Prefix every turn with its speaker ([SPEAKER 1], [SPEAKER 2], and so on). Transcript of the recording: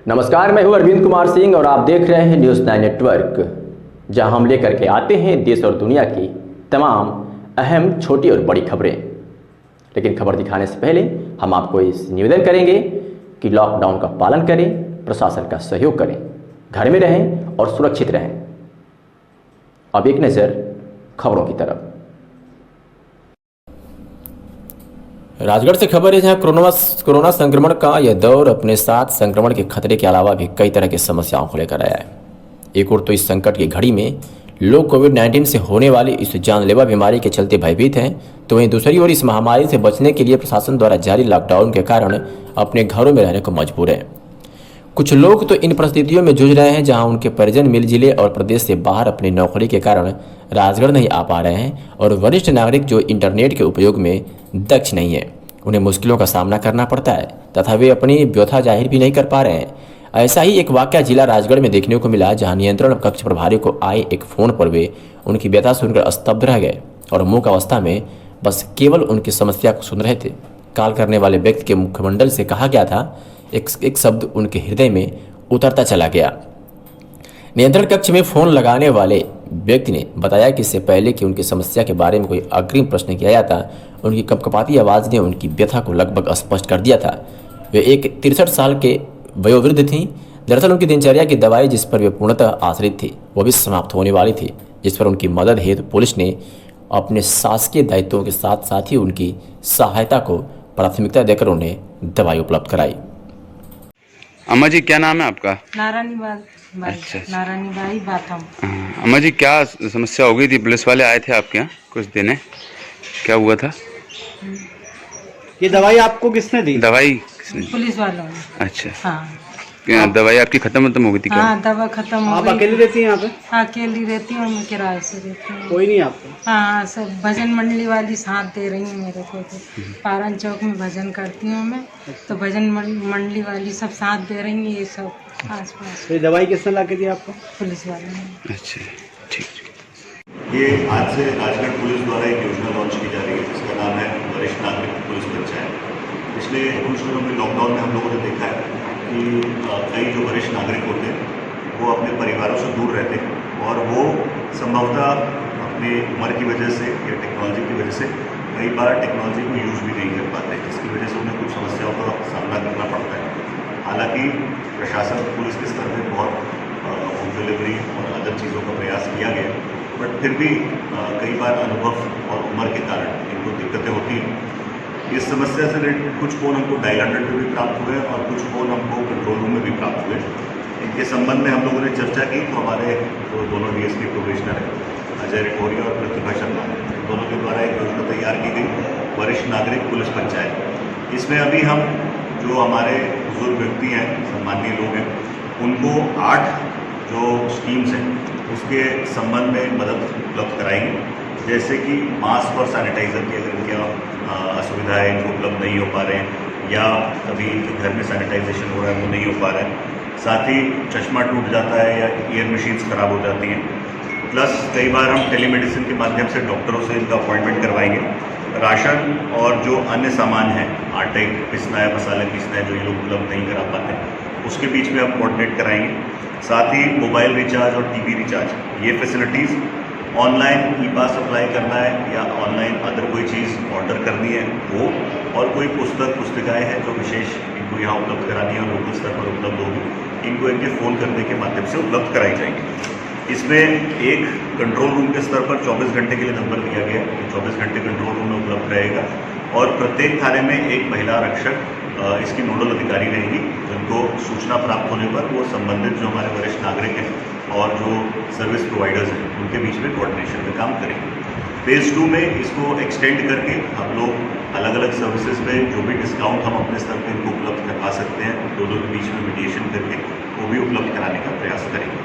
[SPEAKER 1] नमस्कार, मैं हूं अरविंद कुमार सिंह और आप देख रहे हैं न्यूज़ 9 नेटवर्क, जहां हम लेकर के आते हैं देश और दुनिया की तमाम अहम छोटी और बड़ी खबरें। लेकिन खबर दिखाने से पहले हम आपको इस निवेदन करेंगे कि लॉकडाउन का पालन करें, प्रशासन का सहयोग करें, घर में रहें और सुरक्षित रहें। अब एक नज़र खबरों की तरफ। राजगढ़ से खबर है, जहां कोरोना संक्रमण का यह दौर अपने साथ संक्रमण के खतरे के अलावा भी कई तरह की समस्याओं को लेकर आया है। एक ओर तो इस संकट की घड़ी में लोग कोविड-19 से होने वाली इस जानलेवा बीमारी के चलते भयभीत हैं, तो वहीं दूसरी ओर इस महामारी से बचने के लिए प्रशासन द्वारा जारी लॉकडाउन के कारण अपने घरों में रहने को मजबूर हैं। कुछ लोग तो इन परिस्थितियों में जूझ रहे हैं, जहां उनके परिजन मिल जिले और प्रदेश से बाहर अपनी नौकरी के कारण राजगढ़ नहीं आ पा रहे हैं, और वरिष्ठ नागरिक जो इंटरनेट के उपयोग में दक्ष नहीं है, उन्हें मुश्किलों का सामना करना पड़ता है तथा वे अपनी व्यथा जाहिर भी नहीं कर पा रहे हैं। ऐसा ही एक वाकया जिला राजगढ़ में देखने को मिला, जहां नियंत्रण कक्ष प्रभारी को आए एक फोन पर वे उनकी व्यथा सुनकर स्तब्ध रह गए और मूक अवस्था में बस केवल उनकी समस्या को सुन रहे थे। कॉल करने वाले व्यक्ति के मुखमंडल से कहा गया था, एक शब्द उनके हृदय में उतरता चला गया। नियंत्रण कक्ष में फोन लगाने वाले व्यक्ति ने बताया कि इससे पहले कि उनकी समस्या के बारे में कोई अग्रिम प्रश्न किया जाता, उनकी कपकपाती आवाज़ ने उनकी व्यथा को लगभग स्पष्ट कर दिया था। वे एक 63 साल के वयोवृद्ध थीं। दरअसल उनकी दिनचर्या की दवाई जिस पर वे पूर्णतः आश्रित थी, वो भी समाप्त होने वाली थी, जिस पर उनकी मदद हेतु पुलिस ने अपने शासकीय दायित्वों के साथ साथ ही उनकी सहायता को प्राथमिकता देकर उन्हें दवाई उपलब्ध कराई।
[SPEAKER 2] अम्मा जी, क्या नाम है आपका?
[SPEAKER 3] नारायणी बाई।
[SPEAKER 2] अच्छा।
[SPEAKER 3] नारायणी बाई बाथम।
[SPEAKER 2] अम्मा जी, क्या समस्या हो गई थी? पुलिस वाले आए थे आपके यहाँ कुछ देने, क्या हुआ था?
[SPEAKER 4] ये दवाई आपको किसने दी?
[SPEAKER 2] दवाई किसने?
[SPEAKER 3] पुलिस वालों ने।
[SPEAKER 2] अच्छा।
[SPEAKER 3] हाँ।
[SPEAKER 2] क्या दवाई आपकी खत्म हो गई थी क्या?
[SPEAKER 3] हाँ, दवा खत्म हो
[SPEAKER 4] आप
[SPEAKER 3] गई।
[SPEAKER 4] अकेले रहती हैं यहाँ पे?
[SPEAKER 3] हाँ, अकेली रहती हूँ, मैं किराए से रहती हूँ।
[SPEAKER 4] कोई नहीं आपको?
[SPEAKER 3] हाँ, सब भजन मंडली वाली साथ दे रही है मेरे को। तो पारन चौक में भजन करती हूँ मैं, तो भजन मंडली वाली सब साथ दे रही है, ये सब आस पास।
[SPEAKER 4] तो ये दवाई किसने ला के दी आपको?
[SPEAKER 3] पुलिस वालों ने।
[SPEAKER 2] अच्छा, ठीक।
[SPEAKER 5] ये आज से राजगढ़ पुलिस द्वारा एक योजना लॉन्च की जा रही है, जिसका नाम है वरिष्ठ नागरिक पुलिस पंचायत। पिछले कुछ दिनों में लॉकडाउन में हम लोगों ने देखा है कि कई जो वरिष्ठ नागरिक होते हैं वो अपने परिवारों से दूर रहते हैं, और वो संभवतः अपनी उम्र की वजह से या टेक्नोलॉजी की वजह से कई बार टेक्नोलॉजी को यूज़ भी नहीं कर पाते, जिसकी वजह से उन्हें कुछ समस्याओं का सामना करना पड़ता है। हालांकि प्रशासन पुलिस के स्तर पर बहुत होम डिलीवरी और अदर चीज़ों का प्रयास किया गया, बट फिर भी कई बार अनुभव और उम्र के कारण इनको दिक्कतें होती हैं। इस समस्या से रिलेटेड कुछ फ़ोन हमको डायल 100 पे भी प्राप्त हुए और कुछ फ़ोन हमको कंट्रोल रूम में भी प्राप्त हुए। इनके संबंध में हम लोगों ने चर्चा की, तो हमारे जो दोनों डीएसपी प्रोबेशनर हैं, अजय रिठौरिया और प्रतिभा शर्मा, दोनों के द्वारा एक योजना तैयार की गई, वरिष्ठ नागरिक पुलिस पंचायत। इसमें अभी हम जो हमारे बुजुर्ग व्यक्ति हैं, सम्मानीय लोग हैं, उनको 8 जो स्कीम्स हैं उसके संबंध में मदद उपलब्ध कराएंगे, जैसे कि मास्क और सैनिटाइज़र की अगर इनके असुविधाएँ इनको उपलब्ध नहीं हो पा रहे हैं, या कभी घर में सैनिटाइजेशन हो रहा है वो नहीं हो पा रहा है, साथ ही चश्मा टूट जाता है या ईयर मशीन्स ख़राब हो जाती हैं, प्लस कई बार हम टेलीमेडिसिन के माध्यम से डॉक्टरों से इनका अपॉइंटमेंट करवाएंगे। राशन और जो अन्य सामान हैं, आटे पिसना है, मसाले पीसना है, जो ये लोग उपलब्ध नहीं करा पाते हैं, उसके बीच में हम कोऑर्डिनेट कराएंगे। साथ ही मोबाइल रिचार्ज और टीवी रिचार्ज, ये फैसिलिटीज़ ऑनलाइन ई पास अप्लाई करना है या ऑनलाइन अदर कोई चीज़ ऑर्डर करनी है वो, और कोई पुस्तिकाएँ हैं जो विशेष इनको यहाँ उपलब्ध करानी है और लोकल स्तर पर उपलब्ध होगी, इनको इनके फ़ोन करने के माध्यम से उपलब्ध कराई जाएंगी। इसमें एक कंट्रोल रूम के स्तर पर 24 घंटे के लिए नंबर दिया गया है, 24 घंटे कंट्रोल रूम में उपलब्ध रहेगा, और प्रत्येक थाने में एक महिला आरक्षक इसकी नोडल अधिकारी रहेगी, जिनको सूचना प्राप्त होने पर वो संबंधित जो हमारे वरिष्ठ नागरिक हैं और जो सर्विस प्रोवाइडर्स हैं उनके बीच में कोऑर्डिनेशन में काम करेंगे। फेज़ 2 में इसको एक्सटेंड करके हम लोग अलग अलग सर्विसेज में जो भी डिस्काउंट हम अपने स्तर पर इनको उपलब्ध करवा सकते हैं, दोनों के बीच में मीडिएशन करके वो भी उपलब्ध कराने का प्रयास करेंगे।